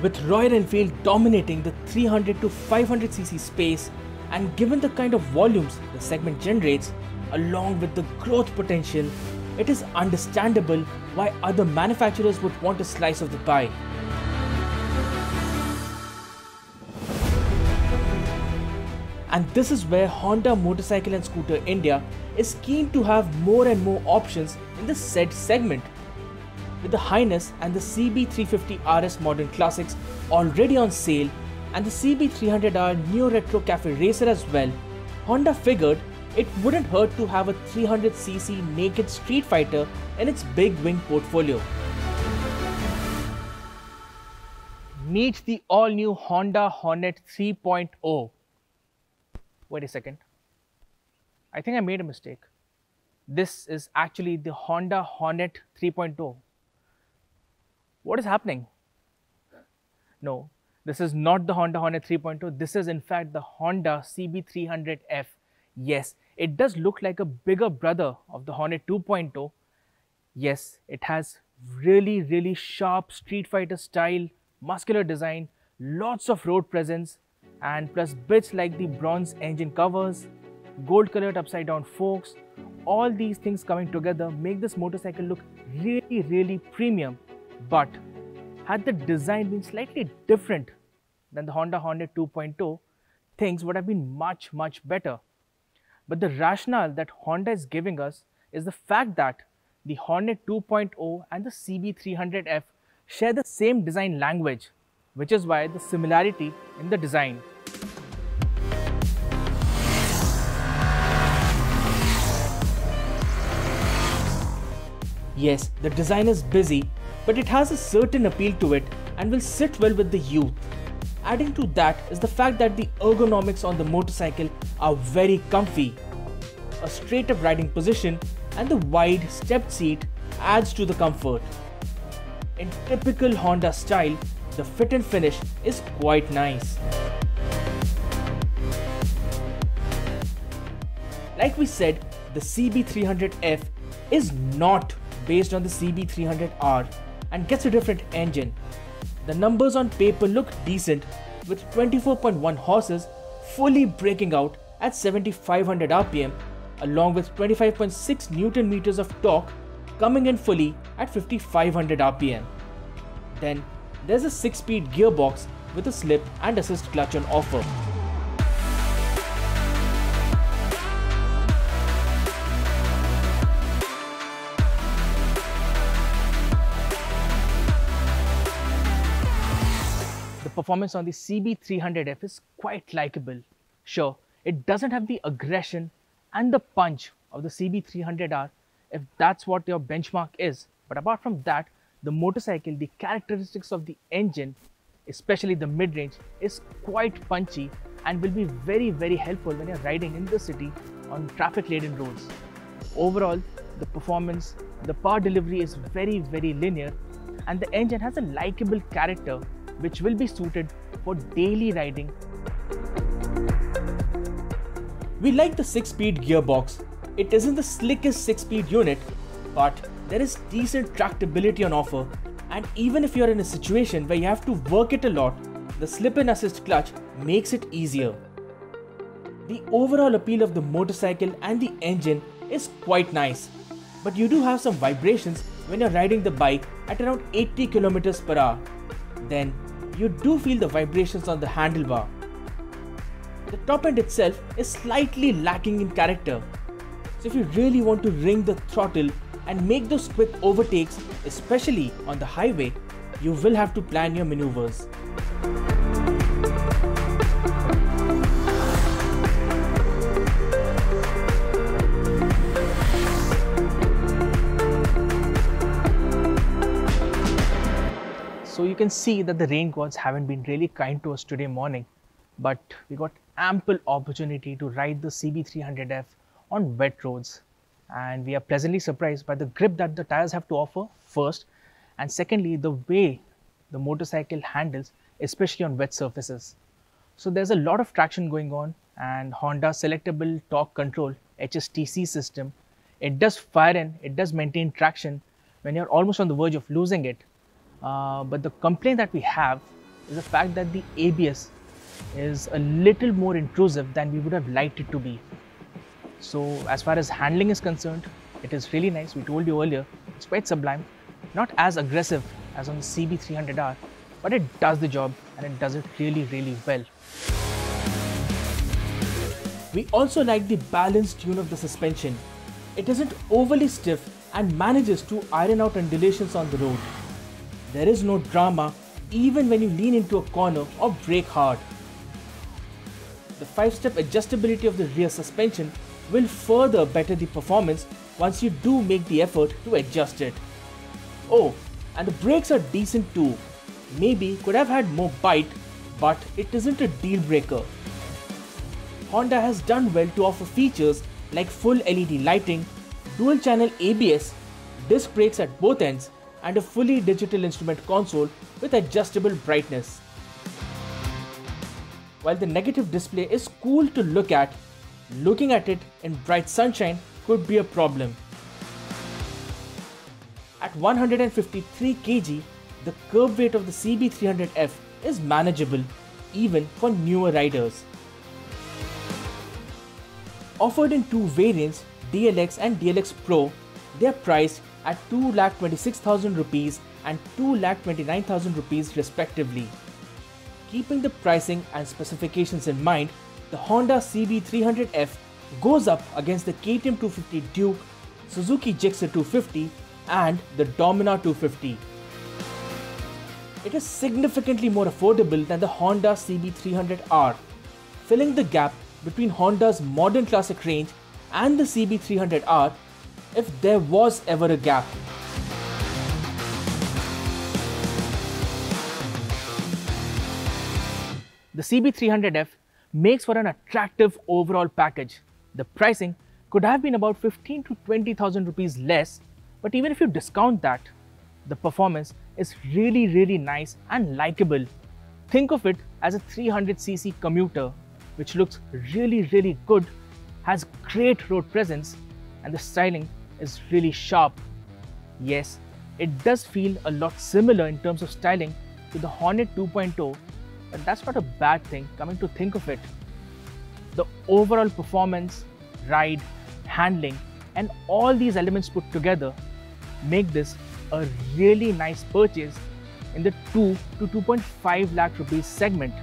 With Royal Enfield dominating the 300 to 500cc space, and given the kind of volumes the segment generates, along with the growth potential, it is understandable why other manufacturers would want a slice of the pie. And this is where Honda Motorcycle and Scooter India is keen to have more and more options in the said segment. With the Highness and the CB300 RS Modern Classics already on sale and the CB300R Neo Retro Cafe Racer as well, Honda figured it wouldn't hurt to have a 300cc naked street fighter in its big wing portfolio. Meet the all-new Honda Hornet 3.0. Wait a second. I think I made a mistake. This is actually the Honda Hornet 3.0. What is happening? No, this is not the Honda Hornet 3.0. This is in fact the Honda CB300F. Yes, it does look like a bigger brother of the Hornet 2.0. Yes, it has really sharp street fighter style, muscular design, lots of road presence, and plus bits like the bronze engine covers, gold colored upside down forks. All these things coming together make this motorcycle look really premium. But had the design been slightly different than the Honda Hornet 2.0, things would have been much better. But the rationale that Honda is giving us is the fact that the Hornet 2.0 and the CB300F share the same design language, which is why the similarity in the design. Yes, the design is busy, but it has a certain appeal to it and will sit well with the youth. Adding to that is the fact that the ergonomics on the motorcycle are very comfy. A straight up riding position and the wide stepped seat adds to the comfort. In typical Honda style, the fit and finish is quite nice. Like we said, the CB300F is not based on the CB300R and gets a different engine. The numbers on paper look decent with 24.1 horses fully braking out at 7500 RPM along with 25.6 Newton meters of torque coming in fully at 5500 RPM. Then there's a 6-speed gearbox with a slip and assist clutch on offer. Performance on the CB300F is quite likable. Sure, it doesn't have the aggression and the punch of the CB300R if that's what your benchmark is, but apart from that, the motorcycle, the characteristics of the engine, especially the mid-range, is quite punchy and will be very helpful when you're riding in the city on traffic-laden roads. Overall, the performance, the power delivery is very linear, and the engine has a likable character which will be suited for daily riding. We like the 6-speed gearbox. It isn't the slickest 6-speed unit, but there is decent tractability on offer, and even if you're in a situation where you have to work it a lot, the slip-in assist clutch makes it easier. The overall appeal of the motorcycle and the engine is quite nice, but you do have some vibrations when you're riding the bike at around 80 km per hour. Then you do feel the vibrations on the handlebar. The top end itself is slightly lacking in character, so if you really want to wring the throttle and make those quick overtakes, especially on the highway, you will have to plan your maneuvers. So you can see that the rain gods haven't been really kind to us today morning, but we got ample opportunity to ride the CB300F on wet roads, and we are pleasantly surprised by the grip that the tires have to offer first, and secondly the way the motorcycle handles, especially on wet surfaces. So there's a lot of traction going on, and Honda Selectable Torque Control HSTC system. It does fire in, it does maintain traction when you're almost on the verge of losing it. But the complaint that we have is the fact that the ABS is a little more intrusive than we would have liked it to be. So as far as handling is concerned, it is really nice. We told you earlier, it's quite sublime. Not as aggressive as on the CB300R, but it does the job and it does it really, really well. We also like the balanced tune of the suspension. It isn't overly stiff and manages to iron out undulations on the road. There is no drama even when you lean into a corner or brake hard. The 5-step adjustability of the rear suspension will further better the performance once you do make the effort to adjust it. Oh, and the brakes are decent too. Maybe could have had more bite, but it isn't a deal breaker. Honda has done well to offer features like full LED lighting, dual channel ABS, disc brakes at both ends, and a fully digital instrument console with adjustable brightness. While the negative display is cool to look at, looking at it in bright sunshine could be a problem. At 153 kg, the curb weight of the CB300F is manageable even for newer riders. Offered in two variants, DLX and DLX Pro, they are priced at 2,26,000 rupees and 2,29,000 rupees respectively. Keeping the pricing and specifications in mind, the Honda CB300F goes up against the KTM 250 Duke, Suzuki Gixxer 250 and the Dominar 250. It is significantly more affordable than the Honda CB300R, filling the gap between Honda's modern classic range and the CB300R if there was ever a gap. The CB300F makes for an attractive overall package. The pricing could have been about 15 to 20,000 rupees less, but even if you discount that, the performance is really nice and likable. Think of it as a 300cc commuter, which looks really good, has great road presence, and the styling is really sharp. Yes, it does feel a lot similar in terms of styling to the Hornet 2.0, but that's not a bad thing coming to think of it. The overall performance, ride, handling, and all these elements put together make this a really nice purchase in the 2 to 2.5 lakh rupees segment.